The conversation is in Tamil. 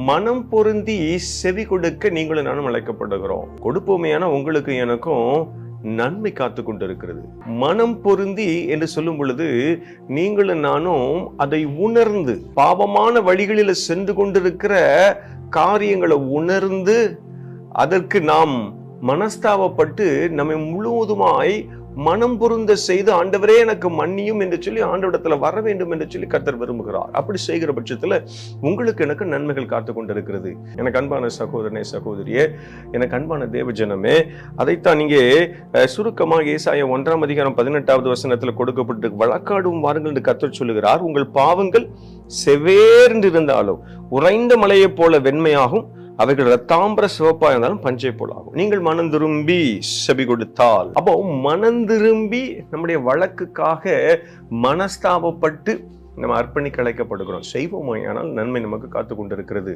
மனம் பொருந்தி செவி கொடுக்க நீங்களும் நானும் அழைக்கப்படுகிறோம். கொடுப்போமையான உங்களுக்கு எனக்கும் நன்மை காத்து கொண்டிருக்கிறது. மனம் பொருந்தி என்று சொல்லும் பொழுது நீங்களும் நானும் அதை உணர்ந்து, பாவமான வழிகளில் சென்று கொண்டிருக்கிற காரியங்களை உணர்ந்து அதற்கு நாம் மனஸ்தாபப்பட்டு நம்மை முழுவதுமாய் மனம் பொருந்த செய்து, ஆண்டவரே எனக்கு மன்னியும் என்று சொல்லி ஆண்டவரிடத்துல வர வேண்டும் என்று சொல்லி கர்த்தர் விரும்புகிறார். அப்படி செய்கிற பட்சத்துல உங்களுக்கு எனக்கு நன்மைகள் காத்து கொண்டிருக்கிறது. எனக்கு அன்பான சகோதரனே, சகோதரியே, எனக்கு அன்பான தேவ ஜனமே, அதைத்தான் இங்கே சுருக்கமாக ஏசாயா 1:18 கொடுக்கப்பட்டு வழக்காடும் வாருங்கள் என்று கர்த்தர் சொல்லுகிறார். உங்கள் பாவங்கள் செவேர்ந்து இருந்தாலும் உறைந்த மலையை போல வெண்மையாகும், அவைகள் ரத்தாம்பர சிவப்பா இருந்தாலும் பஞ்சை போலாகும். நீங்கள் மனம் திரும்பி செவி கொடுத்தால், அப்போ மனம் திரும்பி நம்முடைய வழக்குக்காக மனஸ்தாபப்பட்டு நம்ம அர்ப்பணிக்க அழைக்கப்படுகிறோம். செய்வோமானால் நன்மை நமக்கு காத்து கொண்டிருக்கிறது.